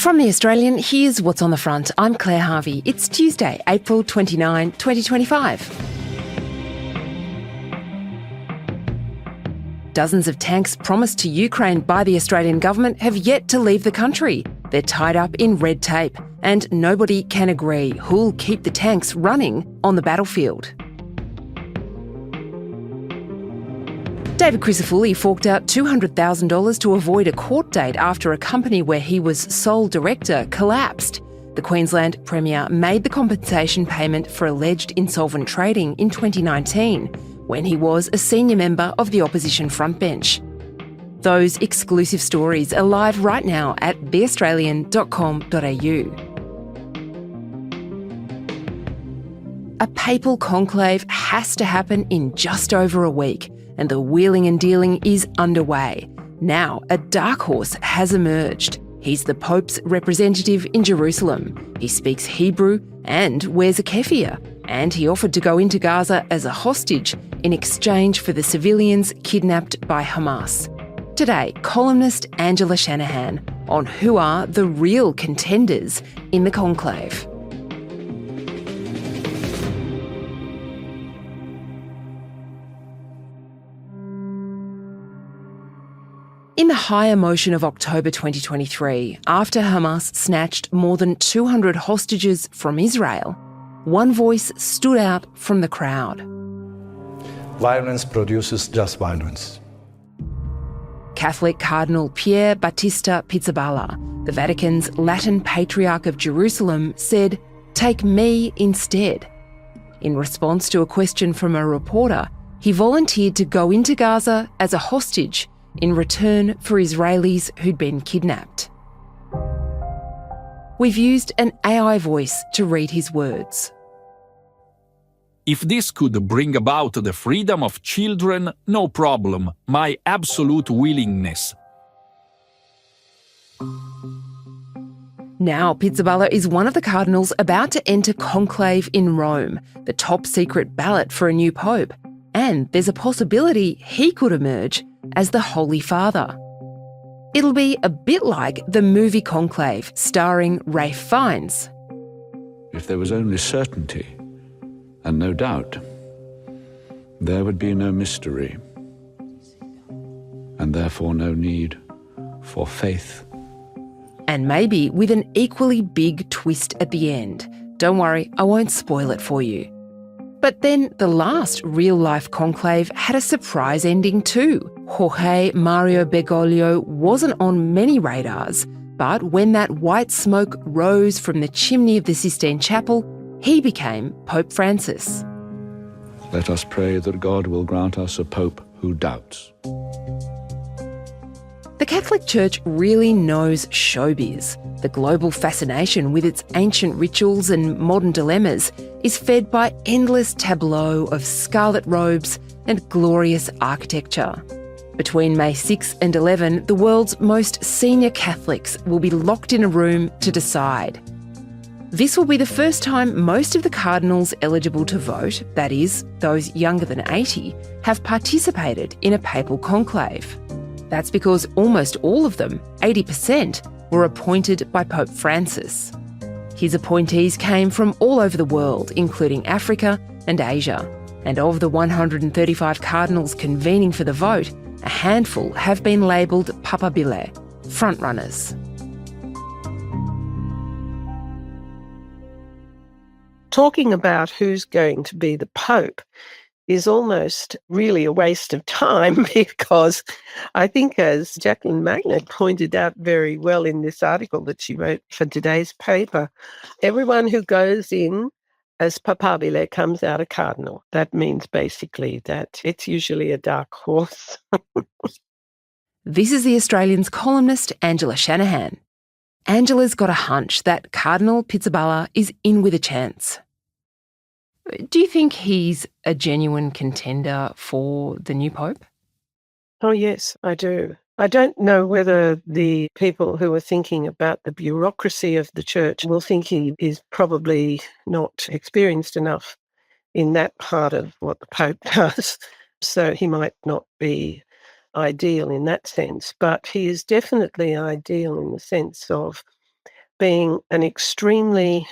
From The Australian, here's what's on the front. I'm Claire Harvey. It's Tuesday, April 29, 2025. Dozens of tanks promised to Ukraine by the Australian government have yet to leave the country. They're tied up in red tape, and nobody can agree who'll keep the tanks running on the battlefield. David Crisafulli forked out $200,000 to avoid a court date after a company where he was sole director collapsed. The Queensland Premier made the compensation payment for alleged insolvent trading in 2019, when he was a senior member of the opposition frontbench. Those exclusive stories are live right now at theaustralian.com.au. A papal conclave has to happen in just over a week, and the wheeling and dealing is underway. Now, a dark horse has emerged. He's the Pope's representative in Jerusalem. He speaks Hebrew and wears a keffiyeh, and he offered to go into Gaza as a hostage in exchange for the civilians kidnapped by Hamas. Today, columnist Angela Shanahan on who are the real contenders in the conclave. In the high emotion of October 2023, after Hamas snatched more than 200 hostages from Israel, one voice stood out from the crowd. Violence produces just violence. Catholic Cardinal Pierre Batista Pizzaballa, the Vatican's Latin Patriarch of Jerusalem, said, "Take me instead." In response to a question from a reporter, he volunteered to go into Gaza as a hostage in return for Israelis who'd been kidnapped. We've used an AI voice to read his words. If this could bring about the freedom of children, no problem. My absolute willingness. Now, Pizzaballa is one of the cardinals about to enter conclave in Rome, the top secret ballot for a new pope. And there's a possibility he could emerge as the Holy Father. It'll be a bit like the movie Conclave, starring Ralph Fiennes. If there was only certainty and no doubt, there would be no mystery, and therefore no need for faith. And maybe with an equally big twist at the end. Don't worry, I won't spoil it for you. But then the last real-life conclave had a surprise ending too. Jorge Mario Bergoglio wasn't on many radars, but when that white smoke rose from the chimney of the Sistine Chapel, he became Pope Francis. Let us pray that God will grant us a pope who doubts. The Catholic Church really knows showbiz. The global fascination with its ancient rituals and modern dilemmas is fed by endless tableaux of scarlet robes and glorious architecture. Between May 6 and 11, the world's most senior Catholics will be locked in a room to decide. This will be the first time most of the cardinals eligible to vote, that is, those younger than 80, have participated in a papal conclave. That's because almost all of them, 80%, were appointed by Pope Francis. His appointees came from all over the world, including Africa and Asia. And of the 135 cardinals convening for the vote, a handful have been labelled papabile, frontrunners. Talking about who's going to be the Pope is almost really a waste of time because I think, as Jacqueline Magnet pointed out very well in this article that she wrote for today's paper, everyone who goes in as papabile comes out a cardinal. That means basically that it's usually a dark horse. This is The Australian's columnist Angela Shanahan. Angela's got a hunch that Cardinal Pizzaballa is in with a chance. Do you think he's a genuine contender for the new Pope? Oh, yes, I do. I don't know whether the people who are thinking about the bureaucracy of the church will think he is probably not experienced enough in that part of what the Pope does. So he might not be ideal in that sense, but he is definitely ideal in the sense of being an extremely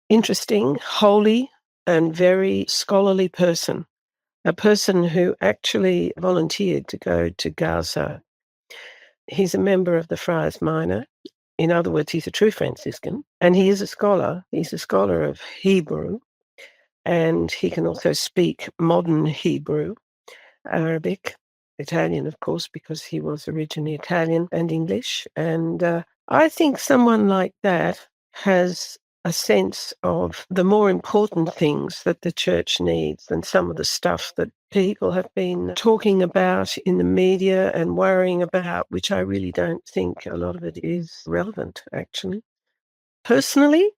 interesting, holy, and very scholarly person, a person who actually volunteered to go to Gaza. He's a member of the Friars Minor. In other words, he's a true Franciscan, and he is a scholar. He's a scholar of Hebrew, and he can also speak modern Hebrew, Arabic, Italian, of course, because he was originally Italian, and English. And I think someone like that has a sense of the more important things that the church needs than some of the stuff that people have been talking about in the media and worrying about, which I really don't think a lot of it is relevant, actually. Personally,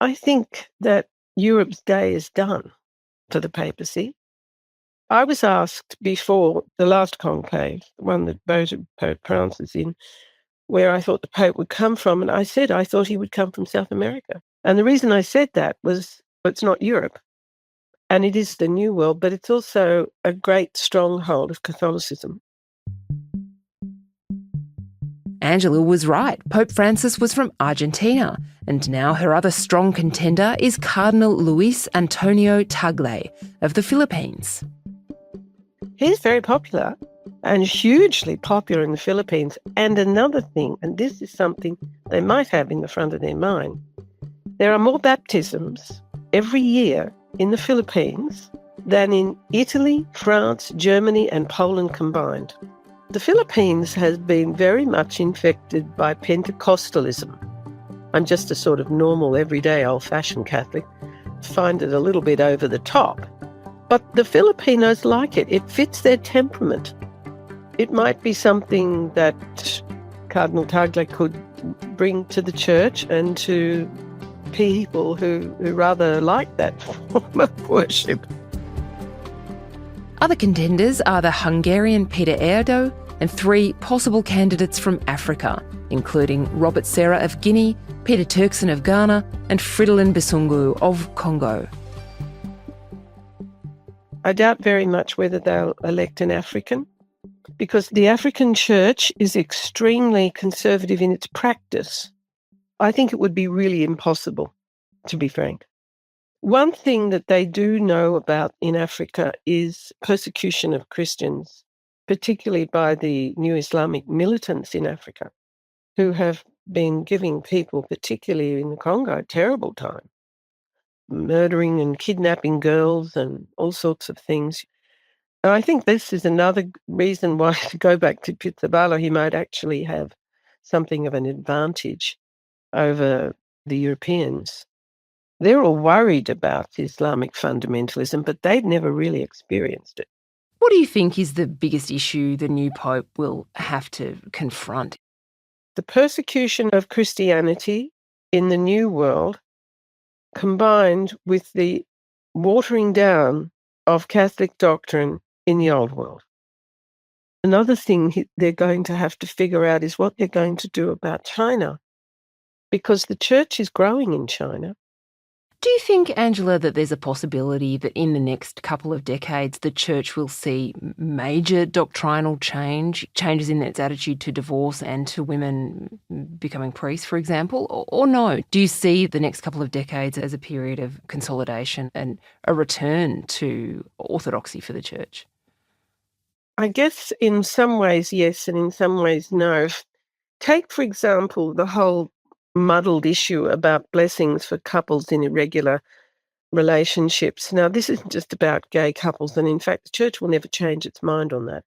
I think that Europe's day is done for the papacy. I was asked before the last conclave, the one that voted Pope Francis in, where I thought the Pope would come from, and I said I thought he would come from South America. And the reason I said that was it's not Europe, and it is the New World, but it's also a great stronghold of Catholicism. Angela was right. Pope Francis was from Argentina, and now her other strong contender is Cardinal Luis Antonio Tagle of the Philippines. He's very popular and hugely popular in the Philippines. And another thing, and this is something they might have in the front of their mind, there are more baptisms every year in the Philippines than in Italy, France, Germany, and Poland combined. The Philippines has been very much infected by Pentecostalism. I'm just a sort of normal, everyday, old-fashioned Catholic. Find it a little bit over the top. But the Filipinos like it. It fits their temperament. It might be something that Cardinal Tagle could bring to the church and to people who rather like that form of worship. Other contenders are the Hungarian Peter Erdo and 3 possible candidates from Africa, including Robert Serra of Guinea, Peter Turkson of Ghana, and Fridolin Bisungu of Congo. I doubt very much whether they'll elect an African, because the African church is extremely conservative in its practice. I think it would be really impossible, to be frank. One thing that they do know about in Africa is persecution of Christians, particularly by the new Islamic militants in Africa, who have been giving people, particularly in the Congo, a terrible time, murdering and kidnapping girls and all sorts of things. And I think this is another reason why, to go back to Pizzaballa, he might actually have something of an advantage over the Europeans. They're all worried about Islamic fundamentalism, but they've never really experienced it. What do you think is the biggest issue the new Pope will have to confront? The persecution of Christianity in the New World, combined with the watering down of Catholic doctrine in the Old World. Another thing they're going to have to figure out is what they're going to do about China, because the church is growing in China. Do you think, Angela, that there's a possibility that in the next couple of decades the church will see major doctrinal changes in its attitude to divorce and to women becoming priests, for example, or no? Do you see the next couple of decades as a period of consolidation and a return to orthodoxy for the church? I guess in some ways, yes, and in some ways, no. Take, for example, the whole muddled issue about blessings for couples in irregular relationships. Now, this isn't just about gay couples, and in fact, the church will never change its mind on that.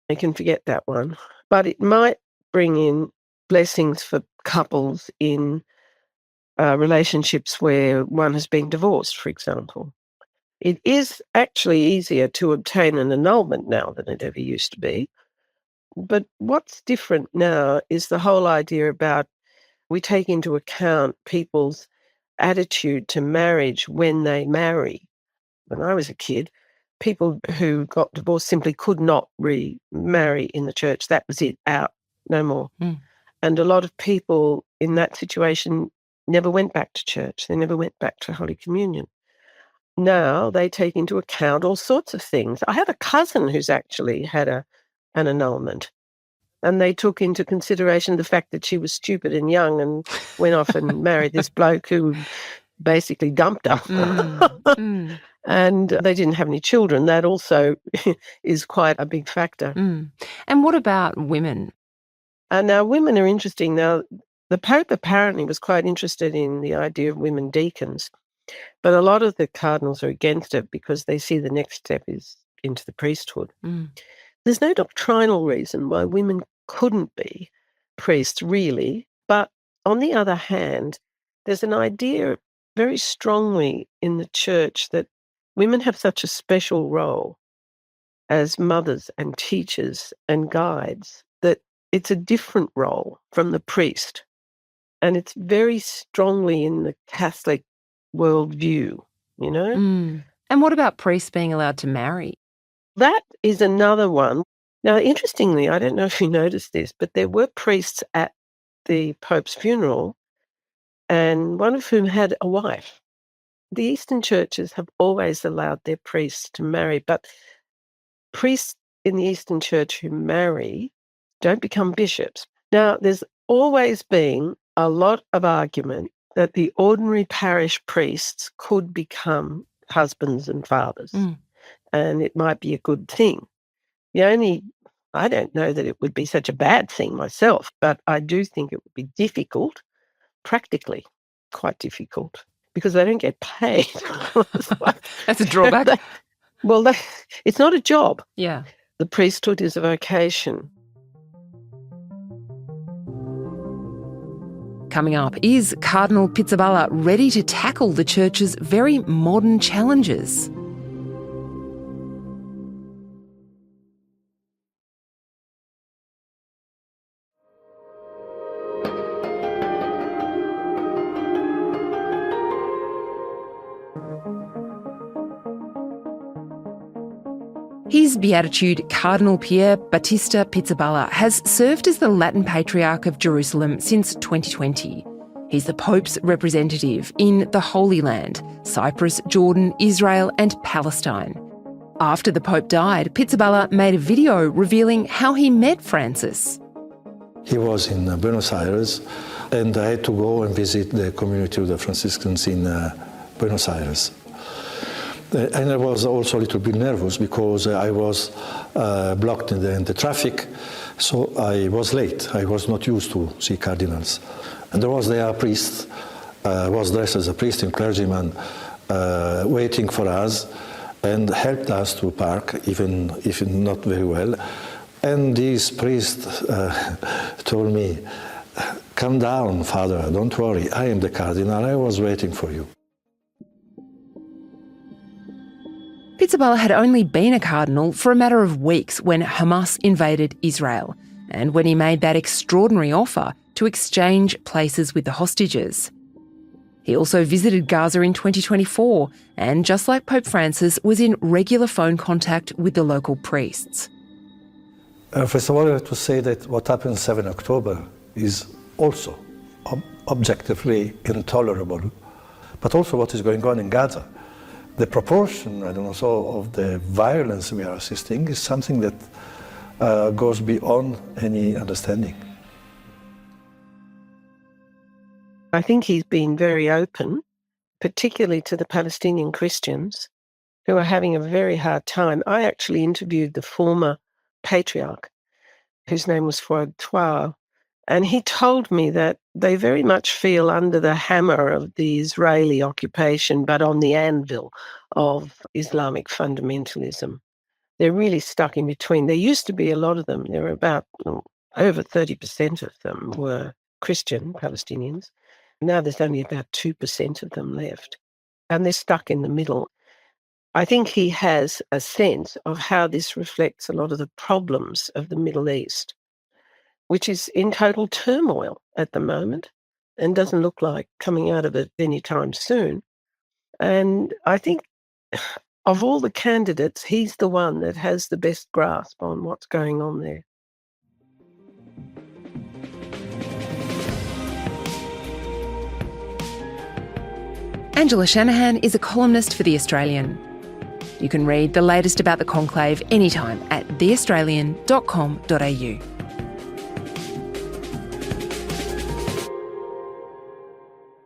You can forget that one. But it might bring in blessings for couples in relationships where one has been divorced, for example. It is actually easier to obtain an annulment now than it ever used to be. But what's different now is the whole idea about we take into account people's attitude to marriage when they marry. When I was a kid, people who got divorced simply could not remarry in the church. That was it, out, no more. And a lot of people in that situation never went back to church. They never went back to Holy Communion. Now they take into account all sorts of things. I have a cousin who's actually had an annulment. And they took into consideration the fact that she was stupid and young and went off and married this bloke who basically dumped her. And they didn't have any children. That also is quite a big factor. And what about women? Now, women are interesting. Now, the Pope apparently was quite interested in the idea of women deacons, but a lot of the cardinals are against it because they see the next step is into the priesthood. There's no doctrinal reason why women couldn't be priests, really. But on the other hand, there's an idea very strongly in the church that women have such a special role as mothers and teachers and guides that it's a different role from the priest. And it's very strongly in the Catholic worldview, you know? And what about priests being allowed to marry? That is another one. Now, interestingly, I don't know if you noticed this, but there were priests at the Pope's funeral, and one of whom had a wife. The Eastern churches have always allowed their priests to marry, but priests in the Eastern Church who marry don't become bishops. Now, there's always been a lot of argument that the ordinary parish priests could become husbands and fathers, and it might be a good thing. I don't know that it would be such a bad thing myself, but I do think it would be difficult, practically quite difficult, because they don't get paid. That's a drawback. It's not a job. Yeah. The priesthood is a vocation. Coming up, is Cardinal Pizzaballa ready to tackle the Church's very modern challenges? His Beatitude, Cardinal Pierre Batista Pizzaballa, has served as the Latin Patriarch of Jerusalem since 2020. He's the Pope's representative in the Holy Land, Cyprus, Jordan, Israel and Palestine. After the Pope died, Pizzaballa made a video revealing how he met Francis. He was in Buenos Aires, and I had to go and visit the community of the Franciscans in Buenos Aires. And I was also a little bit nervous because I was blocked in the traffic, so I was late. I was not used to see cardinals. And there was a priest, was dressed as a priest and clergyman, waiting for us and helped us to park, even if not very well. And this priest told me, "Calm down, Father, don't worry, I am the cardinal, I was waiting for you." Pizzaballa had only been a cardinal for a matter of weeks when Hamas invaded Israel, and when he made that extraordinary offer to exchange places with the hostages. He also visited Gaza in 2024, and just like Pope Francis, was in regular phone contact with the local priests. First of all, I have to say that what happened 7 October is also objectively intolerable, but also what is going on in Gaza. The proportion, of the violence we are assisting is something that goes beyond any understanding. I think he's been very open, particularly to the Palestinian Christians, who are having a very hard time. I actually interviewed the former patriarch, whose name was Fouad, and he told me that they very much feel under the hammer of the Israeli occupation, but on the anvil of Islamic fundamentalism. They're really stuck in between. There used to be a lot of them. There were about over 30% of them were Christian Palestinians. Now there's only about 2% of them left. And they're stuck in the middle. I think he has a sense of how this reflects a lot of the problems of the Middle East, which is in total turmoil at the moment and doesn't look like coming out of it anytime soon. And I think of all the candidates, he's the one that has the best grasp on what's going on there. Angela Shanahan is a columnist for The Australian. You can read the latest about the conclave anytime at theaustralian.com.au.